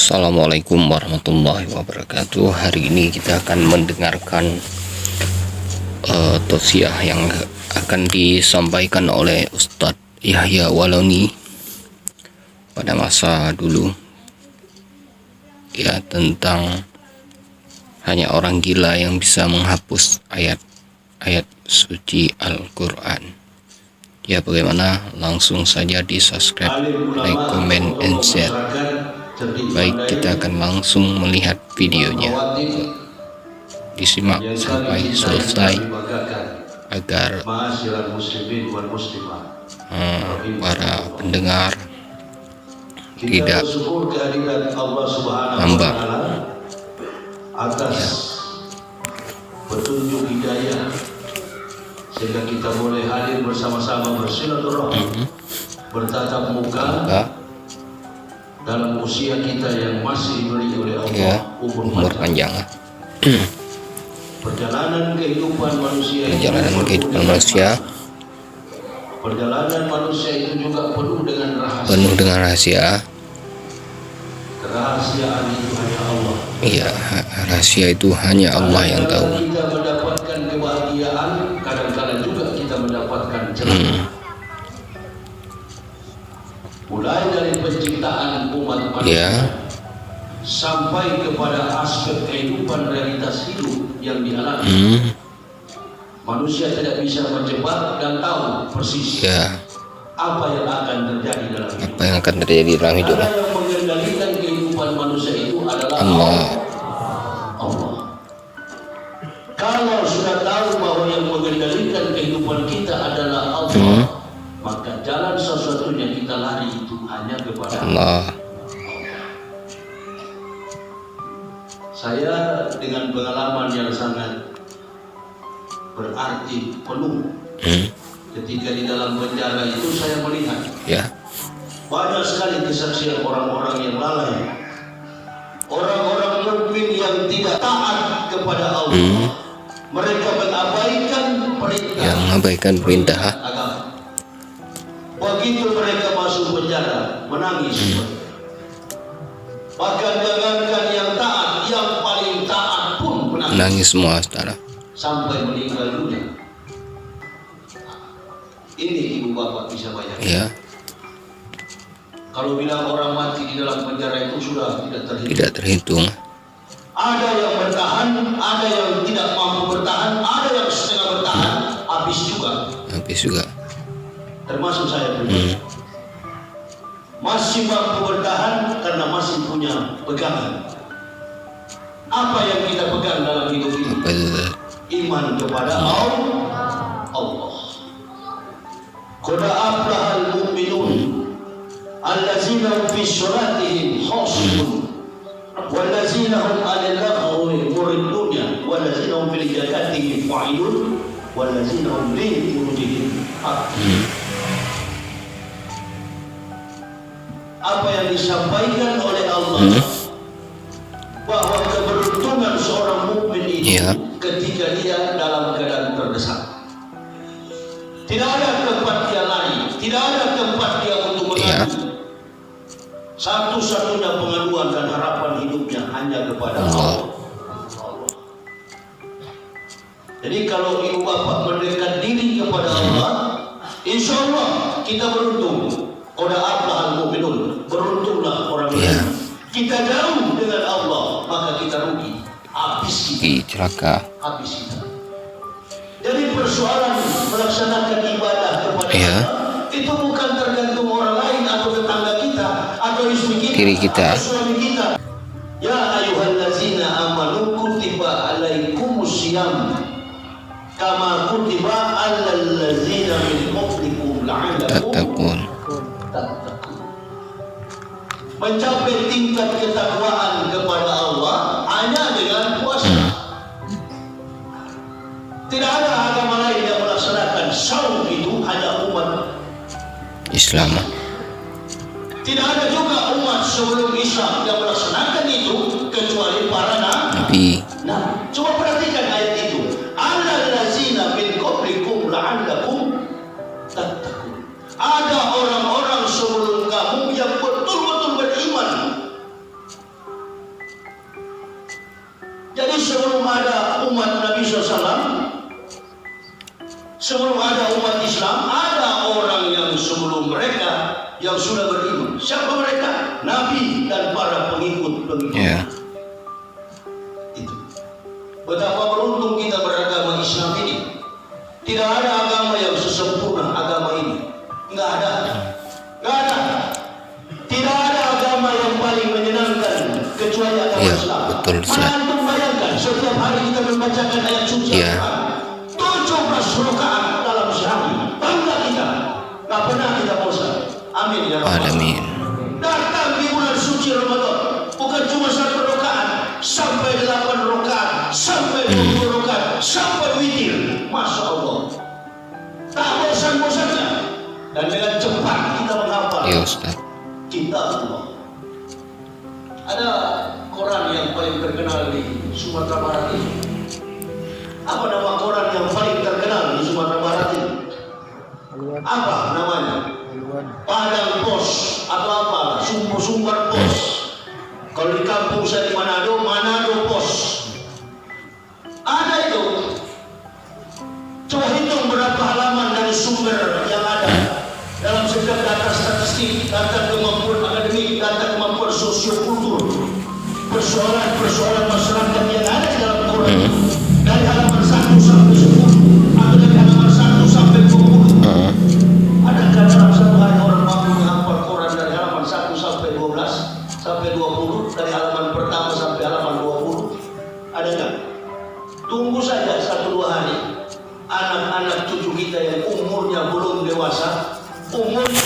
Assalamualaikum warahmatullahi wabarakatuh. Hari ini kita akan mendengarkan tausiah yang akan disampaikan oleh Ustadz Yahya Waloni pada masa dulu, ya, tentang hanya orang gila yang bisa menghapus ayat-ayat suci Al-Quran. Ya, bagaimana? Langsung saja di subscribe, like, comment, and share. Baik, kita akan langsung melihat videonya. Disimak sampai selesai agar para pendengar tidak lambat atas petunjuk hidayah, sehingga kita boleh hadir bersama-sama bersilaturahmi, bertatap muka dalam usia kita yang masih diberi oleh Allah, ya, umur panjang. Perjalanan kehidupan manusia perjalanan manusia itu juga penuh dengan rahasia. Kerahasiaan itu hanya Allah. Iya, rahasia itu hanya Allah yang tahu. Kita mendapatkan kebahagiaan, kadang-kadang juga kita mendapatkan celaka. Mulai dari penciptaan umat manusia, sampai kepada aspek kehidupan realitas hidup yang dialami. Manusia tidak bisa menjebak dan tahu persis apa yang akan terjadi dalam hidup. Karena yang mengendalikan kehidupan manusia itu adalah Allah. Kalau sudah tahu bahwa yang mengendalikan kehidupan kita adalah Allah, maka jalan satu-satunya kita lari itu hanya kepada Allah. Saya dengan pengalaman yang sangat berarti penuh, ketika di dalam penjara itu saya melihat banyak sekali kesaksian orang-orang yang lalai, orang-orang mukmin yang tidak taat kepada Allah. Mereka mengabaikan perintah agama. Begitu mereka masuk penjara, menangis. Bahkan jangankan yang taat, yang paling taat pun menangis semua, saudara, sampai meninggal dunia. Ini ibu bapak bisa bayangkan. Kalau bilang orang mati di dalam penjara itu sudah tidak terhitung. Ada yang bertahan, ada yang tidak mampu bertahan, ada yang setengah bertahan, habis juga. Termasuk saya pribadi. Masih mampu bertahan karena masih punya pegangan. Apa yang kita pegang dalam hidup ini? Iman kepada Allah. Qad aflahal mu'minun allazina hum fi sholatihim khashi'un wallazina hum 'anil laghwi muridun wallazina hum fil zakatihim fa'ilun wallazina hum li furujihim hafizun. Apa yang disampaikan oleh Allah bahwa keberuntungan seorang mukmin itu ketika dia dalam keadaan terdesak. Tidak ada tempat dia lari, tidak ada tempat dia untuk mengadu. Satu-satunya pengaduan dan harapan hidupnya hanya kepada Allah. Jadi kalau ibu bapak mendekat diri kepada Allah, insya Allah kita beruntung. Qad aflahal mu'minun, beruntunglah orang yang kita jauh dengan Allah, maka kita rugi, habis kita. Habis kita. Jadi persoalan melaksanakan ibadah kepada Allah itu bukan tergantung orang lain atau tetangga kita atau istri kita, diri kita, atau suami kita. Ya ayyuhallazina amanu kutiba alaikumus syiyam kama kutiba alal ladzina min qablikum la'allakum tattaqun. Mencapai tingkat ketakwaan kepada Allah hanya dengan puasa. Tidak ada agama lain yang melaksanakan saum itu, hanya umat Islam. Tidak ada juga umat sebelum Islam yang melaksanakan itu kecuali para nabi. Nah, coba perhatikan ayat itu. Allazina min qablikum la'allakum tattaqun. Ada orang-orang sebelum kamu yang betul-betul beriman Sebelum ada umat Islam, ada orang yang sebelum mereka yang sudah beriman. Siapa mereka? Nabi dan para pengikut-pengikut. Ya. Itu. Betapa beruntung kita beragama Islam ini. Tidak ada agama yang sesempurna agama ini. Enggak ada. Enggak ada. Tidak ada agama yang paling menyenangkan kecuali agama Ya, Islam. betul, Ustaz. Mana antum bayangkan setiap hari kita membacakan ayat suci Ya. Al-Quran. 17 rakaat dalam sehari. Bangga kita. Enggak pernah kita bosan. Amin ya Rabbal Alamin. Datang di bulan suci Ramadan, bukan cuma 1 rakaat, sampai 8 rakaat, sampai 20 rakaat, sampai witir. Masya Allah. Tak bosan-bosannya. Dan dengan cepat kita menghafal Ya Ustaz. kitab Allah. Ada koran yang paling terkenal di Sumatera Barat ini. Apa nama koran yang paling terkenal di Sumatera Barat ini? Apa namanya? Padang Pos atau apa? Sumber Pos. Kalau di kampung saya di Manado, Manado Pos. Ada itu. Coba hitung berapa halaman dari sumber yang ada dalam setiap data statistik, data kemampuan akademik, data kemampuan sosiokultur, persoalan-persoalan masyarakat yang ada di dalam Quran. Dari halaman 1 sampai 10 atau dari halaman 1 sampai 20. Adakah dalam satu hari orang mampu menghafal Quran dari halaman 1 sampai 12 sampai 20, dari halaman pertama sampai halaman 20? Ada nggak? Tunggu saja 1-2 hari. Anak-anak cucu kita yang umurnya belum dewasa, umurnya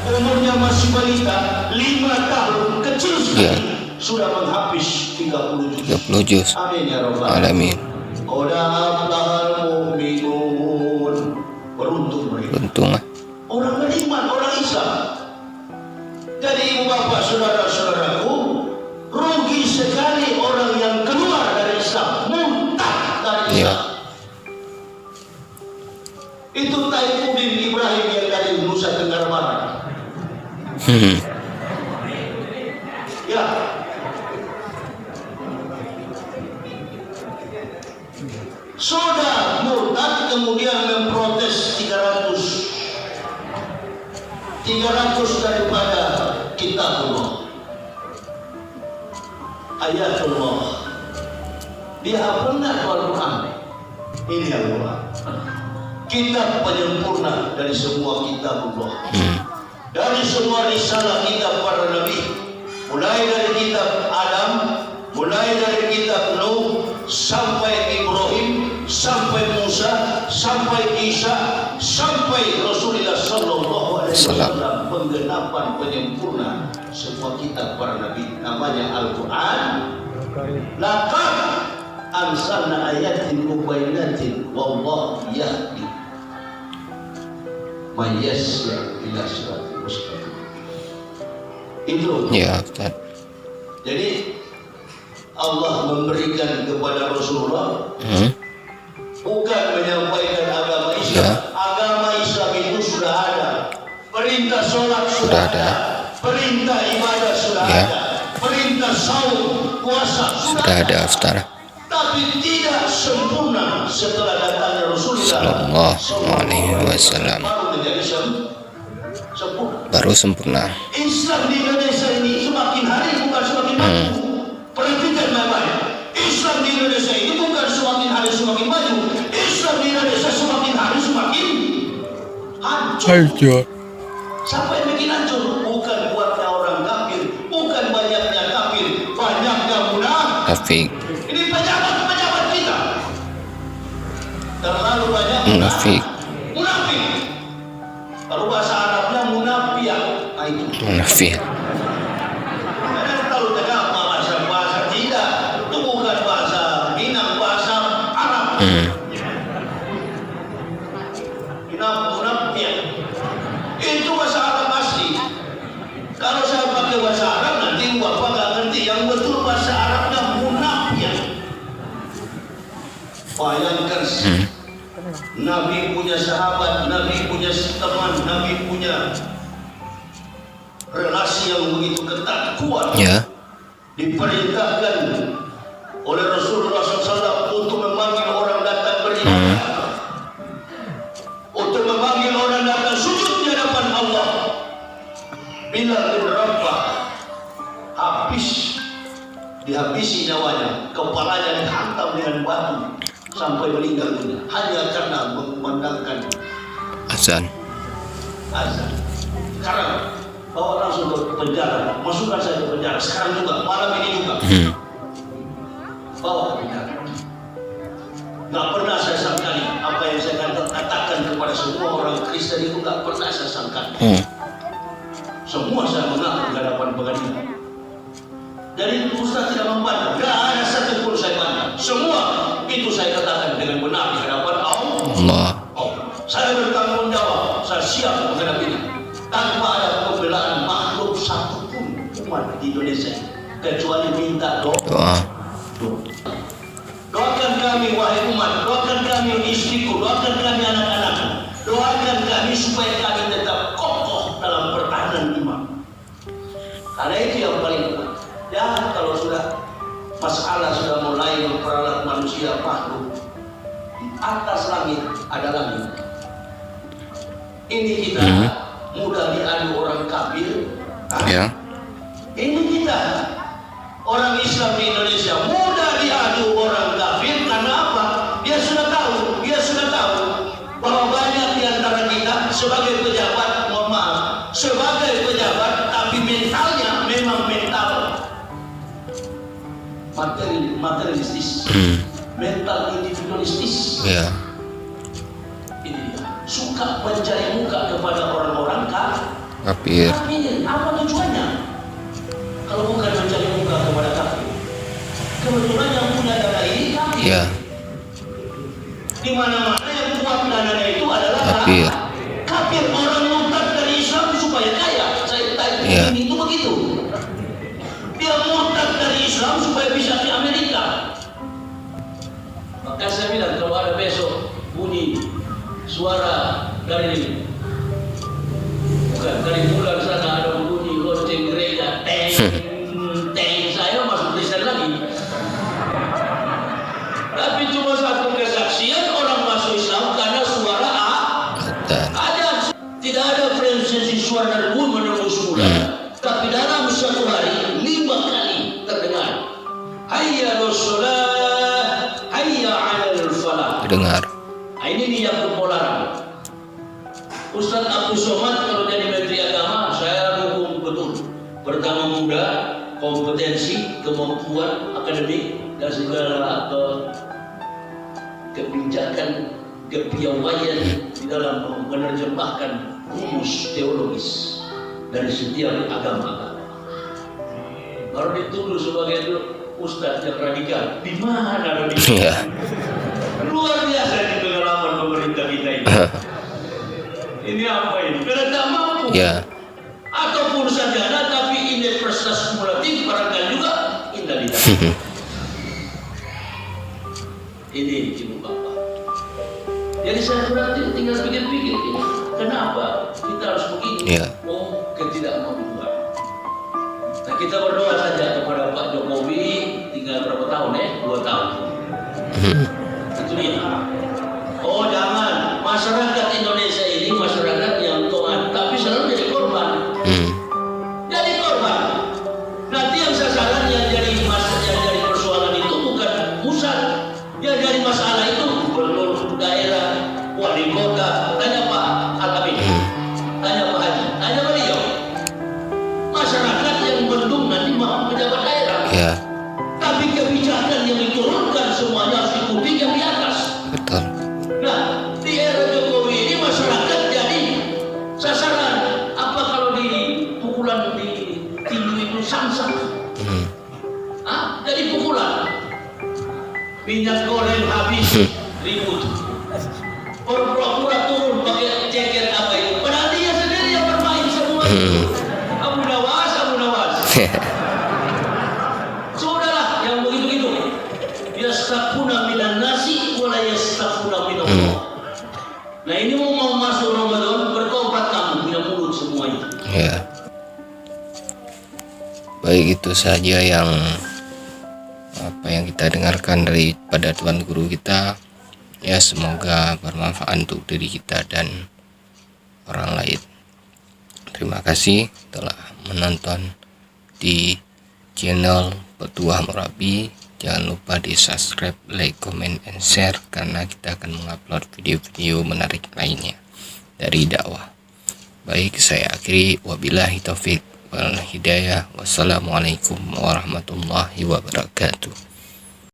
umurnya masih balita, 5 tahun, kecil sekali, sudah menghabis 30 juz. 30 juz. Amin ya Rabbal Alamin. Qad aflahal mu'minun. Beruntung mereka. Beruntung. Orang beriman, orang Islam. Jadi ibu bapak, saudara-saudaraku, rugi sekali orang yang keluar dari Islam, murtad dari Islam. Ya. Itu Taifuddin Ibrahim yang dari Nusa Tenggara Barat. Ya. Sudah murtad, kemudian memprotes 300 daripada kitabullah, ayatullah. Dia hafalkan Al-Quran. Ini Al-Quran, kitab penyempurna dari semua kitabullah, dari semua risalah kitab para nabi, mulai dari kitab Adam, mulai dari kitab Nuh, sampai Ibrahim, sampai Musa, sampai Isa, sampai Rasulullah Sallallahu Alaihi Wasallam. Penggenapan penyempurna semua kitab para nabi, namanya Al-Quran. Laqad anzalna ayatin mubayyinatin wallahu yahdi man yas'a ila siratal mustaqim. Itu. Ya Ustaz. Jadi Allah memberikan kepada Rasulullah bukan menyampaikan agama Islam. Ya. Agama Islam itu sudah ada. Perintah sholat sudah ada. Perintah ibadah sudah Ya. ada. Perintah saum, puasa Sudah ada Ustaz. Tapi tidak sempurna setelah datangnya Rasulullah Sallallahu Alaihi Wasallam. baru menjadi sempurna. Baru sempurna. Islam di Indonesia ini semakin hari bukan semakin maju. Perhatikan baik-baik. Islam di Indonesia ini bukan semakin hari semakin maju. Islam di Indonesia semakin hari semakin hancur. Siapa yang bikin hancur? Bukan buatnya orang kafir, bukan banyaknya kafir, banyaknya Munafik. Ini pejabat-pejabat kita terlalu banyak Munafik. munafik. Kalau bahasa Arabnya munafiak. Nah itu. Munafik. Karena terlalu tegak bahasa tidak. Itu bukan bahasa Minang, bahasa Arab. Munafiak. Itu bahasa Arab asli. Kalau saya pakai bahasa Arab nanti bapak nggak ngerti. Yang betul bahasa Arabnya munafiak. Bayangkan Nabi punya sahabat, Nabi punya teman, Nabi punya relasi yang begitu ketat, kuat. Ya. Diperintahkan oleh Rasulullah SAW untuk memanggil orang datang beribadah. Bilal bin Rabah habis, dihabisi nyawanya, kepalanya dihantam dengan batu sampai meninggal dunia hanya karena mengumandangkan azan. Sekarang bawa langsung ke penjara, masukkan saya ke penjara sekarang juga, malam ini juga. Bawa ke penjara. Nggak pernah saya sangkali apa yang saya katakan kepada semua orang Kristen itu nggak pernah saya sangkali. Semua saya mengaku di hadapan pengadilan. Jadi Ustaz tidak membantah, nggak ada satu pun saya bantah. Semua itu saya katakan dengan benar di hadapan Allah. Saya bertanggung jawab, saya siap menghadapinya tanpa ada pembelaan makhluk satupun umat di Indonesia kecuali minta doa. Doakan kami wahai umat, doakan kami istriku, doakan kami anak-anakku, doakan kami supaya kami tetap kokoh dalam pertahanan iman. Karena itu yang paling penting. Ya kalau sudah masalah sudah mulai memperalat manusia makhluk, di atas langit ada langit. Ini kita mudah diadu orang kafir. Ya. Ini kita orang Islam di Indonesia mudah diadu orang kafir karena apa? Dia sudah tahu bahwa banyak di antara kita sebagai pejabat, mohon maaf, sebagai pejabat tapi mentalnya memang mental materialistis, mental individualistis. Ya. Ini dia. Suka mencari muka kepada orang-orang Kafir. Apa tujuannya? Kalau bukan mencari muka kepada kafir, kebetulan yang punya dana ini kafir. Ya. Di mana-mana yang kuat dananya itu adalah Kafir. Kafir. Orang murtad dari Islam supaya kaya. Saya tanya Ya. ini itu begitu. Dia murtad dari Islam supaya bisa ke Amerika. Maka saya bilang kalau ada besok bunyi suara dari bulan sana ada bunyi lonceng gereja, teng, saya masuk Kristen lagi. Tapi cuma satu kesaksian orang masuk Islam karena suara ada. Tidak ada frekuensi suara dari bumi menembus bulan. Tapi dalam satu hari 5 kali terdengar. Hayya lis-shalah, hayya 'alal falah. Dengar. Ini nih yang melarang. Ustaz Abdul Somad kalau jadi Menteri Agama saya dukung betul. Pertama muda, kompetensi, kemampuan akademik dan segala kebijakan, kepiawaian di dalam menerjemahkan rumus teologis dari setiap agama. Kalau dituduh sebagai ustaz yang radikal, di mana radikal? Ya. Luar biasa di pengalaman pemerintah kita ini. Ini apa ini? Karena tak mampu. Ya. Ataupun sarjana tapi indeks prestasi kumulatif barangkali juga invaliditas. Ini ibu bapak. Jadi saya berarti tinggal pikir-pikir ini. Kenapa kita harus begini? Ya. Oh, ketidakmampuan. Nah kita berdoa saja kepada Pak Jokowi tinggal berapa tahun 2 tahun. Itu dia. Oh jangan, masyarakat Indonesia ini masyarakat yang taat, tapi selalu jadi korban. Jadi korban. Nanti yang sasaran yang jadi persoalan itu bukan pusat, yang jadi masalah itu gubernur daerah, wali kota. Tanya Pak Al-Amin, tanya Pak Haji, tanya beliau. Masyarakat yang mendung nanti mau pejabat daerah. Ya. Tapi kebijakan yang diturunkan semuanya harus diikuti yang di atas. Betul. Nah, di era Jokowi ini masyarakat jadi sasaran. Apa kalau di pukulan di tinggi itu samsak? Jadi pukulan. Minyak goreng habis ribut. Orang pura-pura turun pakai jaket apa itu? Padahal dia sendiri yang bermain semua. Abu Nawas. Sudahlah yang begitu-gitu. Yastaquna minan nasi wala yastaquna min Allah. Nah ini mau masuk Ramadan, bertobat kamu punya mulut semua itu. Ya. Baik, itu saja yang kita dengarkan daripada Tuan Guru kita. Ya, semoga bermanfaat untuk diri kita dan orang lain. Terima kasih telah menonton di channel Petuah Murabi. Jangan lupa di subscribe, like, comment, and share, karena kita akan mengupload video-video menarik lainnya dari dakwah. Baik, saya akhiri, wabillahi taufik wal hidayah. Wassalamualaikum warahmatullahi wabarakatuh.